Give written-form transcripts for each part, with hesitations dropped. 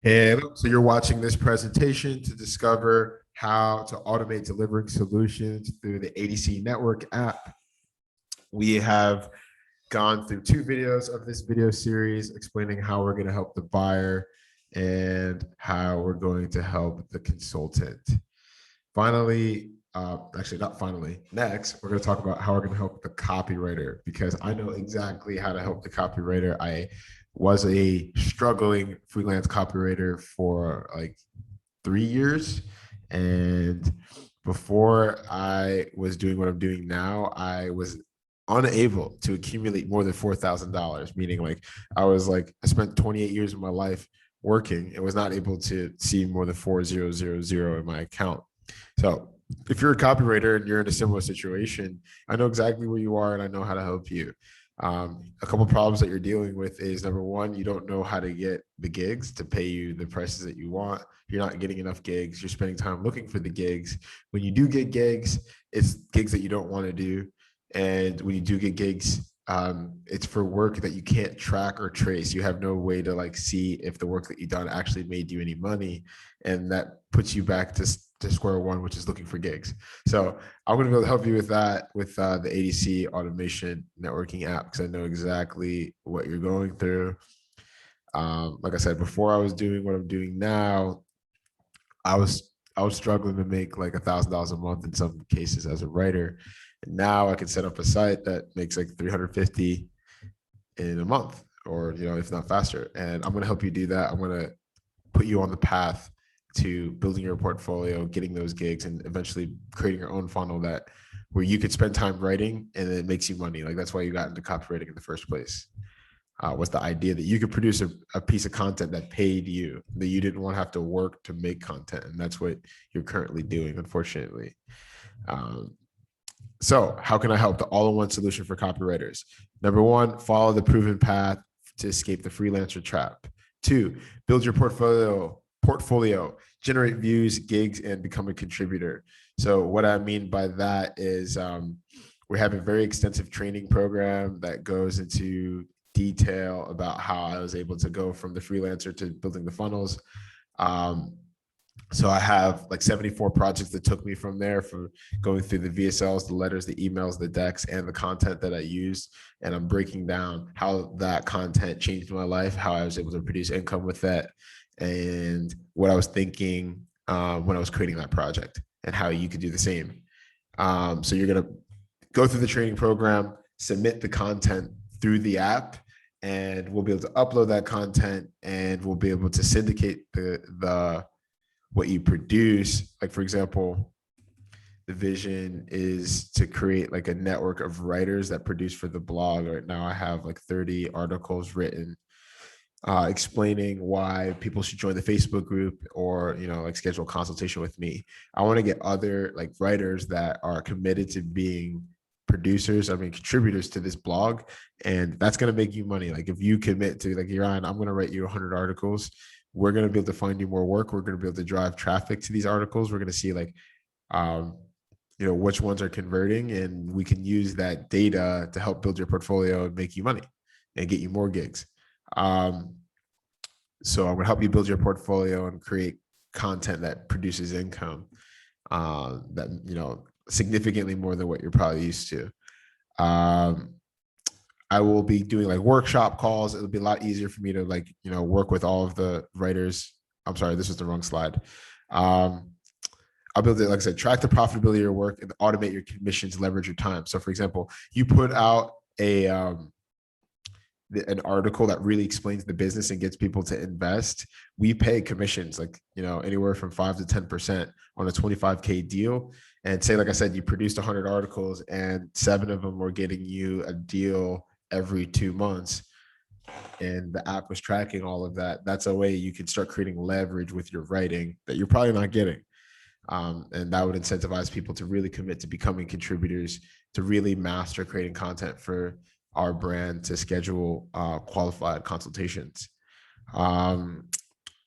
Hello. So you're watching this presentation to discover how to automate delivering solutions through the ADC Network app. We have gone through two videos of this video series explaining how we're going to help the buyer and how we're going to help the consultant. Finally, actually not finally, next, we're going to talk about how we're going to help the copywriter, because I know exactly how to help the copywriter. I was a struggling freelance copywriter for like 3 years. And before I was doing what I'm doing now, I was unable to accumulate more than $4,000, meaning I spent 28 years of my life working and was not able to see more than 4,000 in my account. So if you're a copywriter and you're in a similar situation, I know exactly where you are and I know how to help you. A couple of problems that you're dealing with is, number one, you don't know how to get the gigs to pay you the prices that you want. You're not getting enough gigs. You're spending time looking for the gigs. When you do get gigs, it's gigs that you don't want to do. And when you do get gigs, it's for work that you can't track or trace. You have no way to see if the work that you've done actually made you any money. And that puts you back to square one, which is looking for gigs. So I'm going to be able to help you with that with the ADC automation networking app, because I know exactly what you're going through. Like I said, before I was doing what I'm doing now, I was struggling to make like $1,000 a month in some cases as a writer. And now I can set up a site that makes like 350 in a month, or if not faster. And I'm going to help you do that. I'm going to put you on the path to building your portfolio, getting those gigs, and eventually creating your own funnel where you could spend time writing and it makes you money. Like, that's why you got into copywriting in the first place. Was the idea that you could produce a piece of content that paid you, that you didn't want to have to work to make content. And that's what you're currently doing, unfortunately. So how can I help? The all-in-one solution for copywriters. Number one, follow the proven path to escape the freelancer trap. Two, build your portfolio, generate views, gigs, and become a contributor. So what I mean by that is we have a very extensive training program that goes into detail about how I was able to go from the freelancer to building the funnels. So I have like 74 projects that took me from there, for going through the VSLs, the letters, the emails, the decks, and the content that I used. And I'm breaking down how that content changed my life, how I was able to produce income with that, and what I was thinking when I was creating that project, and how you could do the same. So you're going to go through the training program, submit the content through the app, and we'll be able to upload that content, and we'll be able to syndicate the what you produce. Like, for example, the vision is to create like a network of writers that produce for the blog. Right now I have like 30 articles written explaining why people should join the Facebook group, or schedule a consultation with me. I want to get other like writers that are committed to being contributors to this blog, and that's going to make you money. Like, if you commit to, like, Ryan, I'm going to write you 100 articles, we're going to be able to find you more work. We're going to be able to drive traffic to these articles. We're going to see which ones are converting, and we can use that data to help build your portfolio and make you money and get you more gigs. So I'm going to help you build your portfolio and create content that produces income that, significantly more than what you're probably used to. I will be doing like workshop calls. It'll be a lot easier for me to work with all of the writers. I'm sorry, this was the wrong slide. I'll be able to, like I said, track the profitability of your work and automate your commissions, leverage your time. So for example, you put out an article that really explains the business and gets people to invest. We pay commissions, anywhere from 5 to 10% on a 25K deal. And say, like I said, you produced 100 articles and 7 of them were getting you a deal every 2 months, and the app was tracking all of that. That's a way you can start creating leverage with your writing that you're probably not getting. And that would incentivize people to really commit to becoming contributors, to really master creating content for our brand, to schedule qualified consultations.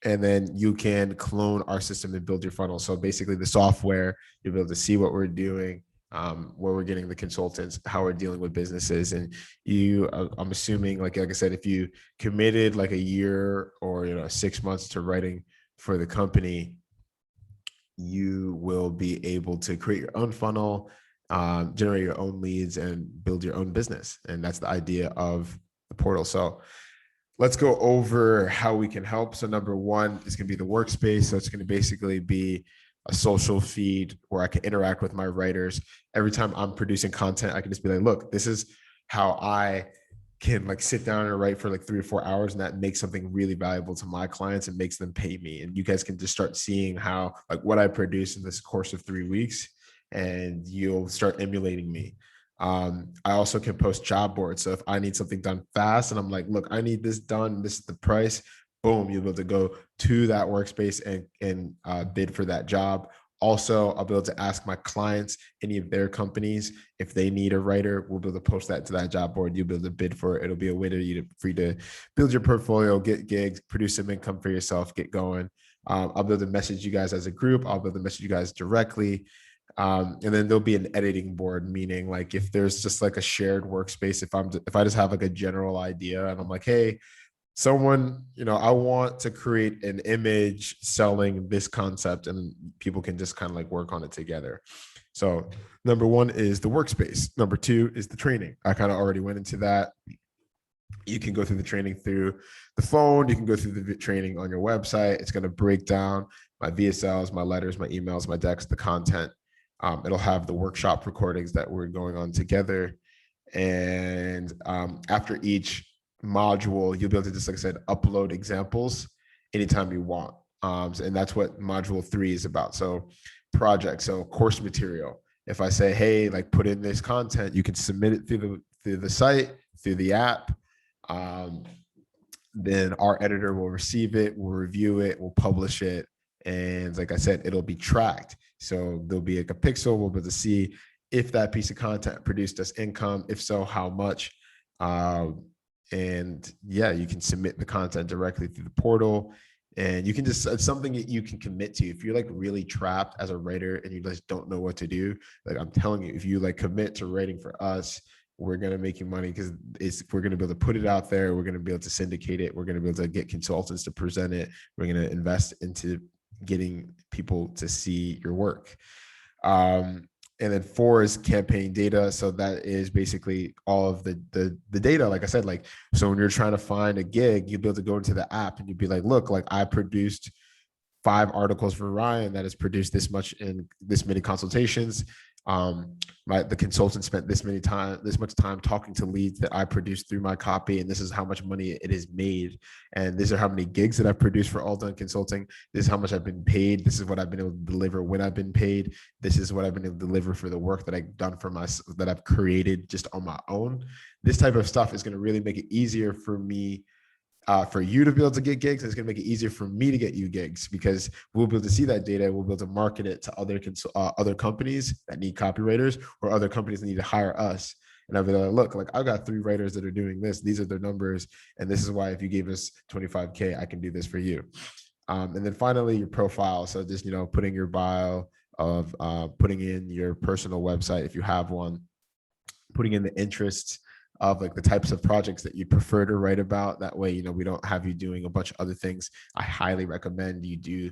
And then you can clone our system and build your funnel. So basically the software, you'll be able to see what we're doing, where we're getting the consultants, how we're dealing with businesses. And I'm assuming, like I said, if you committed like a year or 6 months to writing for the company, you will be able to create your own funnel, generate your own leads, and build your own business. And that's the idea of the portal. So let's go over how we can help. So number one is going to be the workspace. So it's going to basically be a social feed where I can interact with my writers. Every time I'm producing content, I can just be like, look, this is how I can like sit down and write for like 3 or 4 hours, and that makes something really valuable to my clients and makes them pay me. And you guys can just start seeing how like what I produce in this course of 3 weeks, and you'll start emulating me. I also can post job boards. So if I need something done fast and I'm like, look, I need this done, this is the price, boom, you'll be able to go to that workspace and bid for that job. Also, I'll be able to ask my clients, any of their companies, if they need a writer, we'll be able to post that to that job board. You'll be able to bid for it. It'll be a way for you to build your portfolio, get gigs, produce some income for yourself, get going. I'll be able to message you guys as a group. I'll be able to message you guys directly. And then there'll be an editing board, meaning like if there's just like a shared workspace, if I just have like a general idea and I'm like, hey, someone, I want to create an image selling this concept, and people can just kind of like work on it together. So number one is the workspace. Number two is the training. I kind of already went into that. You can go through the training through the phone. You can go through the training on your website. It's going to break down my VSLs, my letters, my emails, my decks, the content. It'll have the workshop recordings that we're going on together. And after each module, you'll be able to just, like I said, upload examples anytime you want. And that's what module 3 is about. So project, so course material. If I say, hey, like put in this content, you can submit it through the site, through the app. Then our editor will receive it, will review it, will publish it. And like I said, it'll be tracked. So there'll be like a pixel. We'll be able to see if that piece of content produced us income, if so, how much. And yeah, you can submit the content directly through the portal, and you can just, it's something that you can commit to. If you're like really trapped as a writer and you just don't know what to do, like I'm telling you, if you like commit to writing for us, we're going to make you money, because we're going to be able to put it out there. We're going to be able to syndicate it. We're going to be able to get consultants to present it. We're going to invest into getting people to see your work. And then 4 is campaign data. So that is basically all of the data. Like I said, like, so when you're trying to find a gig, you'll be able to go into the app and you'd be like, look, like I produced 5 articles for Ryan that has produced this much in this many consultations. The consultant spent this much time talking to leads that I produced through my copy, and this is how much money it has made, and these are how many gigs that I've produced for All Done Consulting. This is how much I've been paid. This is what I've been able to deliver when I've been paid. This is what I've been able to deliver for the work that I've done that I've created just on my own. This type of stuff is going to really make it easier for me, for you to be able to get gigs. It's going to make it easier for me to get you gigs, because we'll be able to see that data. We'll be able to market it to other companies that need copywriters, or other companies that need to hire us. And I'll be like, look, like I've got 3 writers that are doing this. These are their numbers. And this is why if you gave us 25K, I can do this for you. And then finally, your profile. So just, putting your bio of putting in your personal website, if you have one, putting in the interests of like the types of projects that you prefer to write about. That way, we don't have you doing a bunch of other things. I highly recommend you do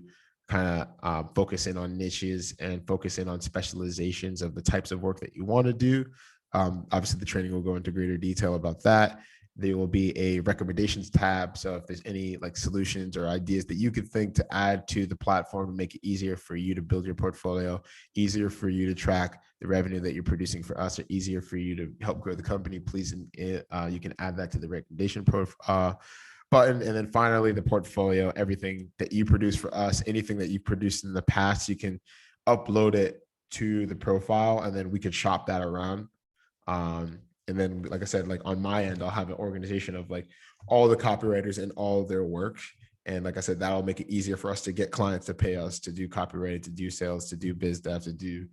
kind of focus in on niches and focus in on specializations of the types of work that you want to do. Obviously, the training will go into greater detail about that. There will be a recommendations tab. So if there's any like solutions or ideas that you could think to add to the platform and make it easier for you to build your portfolio, easier for you to track the revenue that you're producing for us, or easier for you to help grow the company, please, you can add that to the recommendation button. And then finally, the portfolio, everything that you produce for us, anything that you produced in the past, you can upload it to the profile, and then we could shop that around. And then, like I said, like on my end, I'll have an organization of like all the copywriters and all their work. And like I said, that'll make it easier for us to get clients to pay us to do copywriting, to do sales, to do biz dev, to do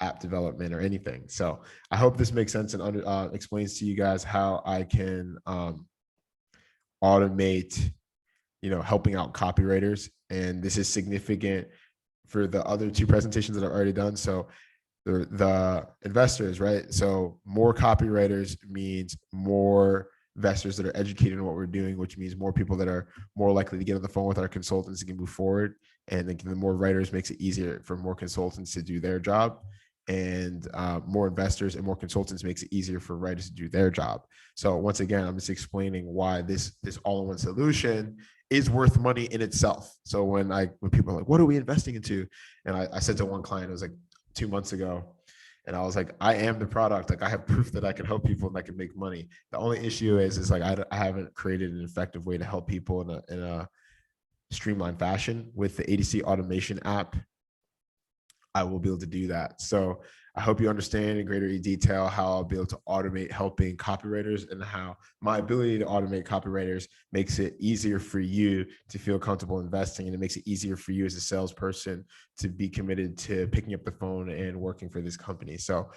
app development, or anything. So I hope this makes sense and explains to you guys how I can automate, helping out copywriters. And this is significant for the other 2 presentations that I've already done. So the investors, right? So more copywriters means more investors that are educated in what we're doing, which means more people that are more likely to get on the phone with our consultants and can move forward. And then the more writers makes it easier for more consultants to do their job. And more investors and more consultants makes it easier for writers to do their job. So once again, I'm just explaining why this all-in-one solution is worth money in itself. So when people are like, what are we investing into? And I said to one client, it was like 2 months ago, and I was like, I am the product. Like I have proof that I can help people and I can make money. The only issue is like I haven't created an effective way to help people in a streamlined fashion. With the ADC automation app, I will be able to do that. So I hope you understand in greater detail how I'll be able to automate helping copywriters, and how my ability to automate copywriters makes it easier for you to feel comfortable investing, and it makes it easier for you as a salesperson to be committed to picking up the phone and working for this company. So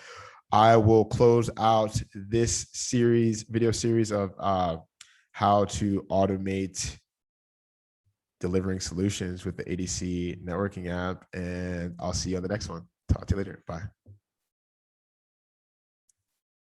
I will close out this video series of how to automate delivering solutions with the ADC networking app. And I'll see you on the next one. Talk to you later. Bye.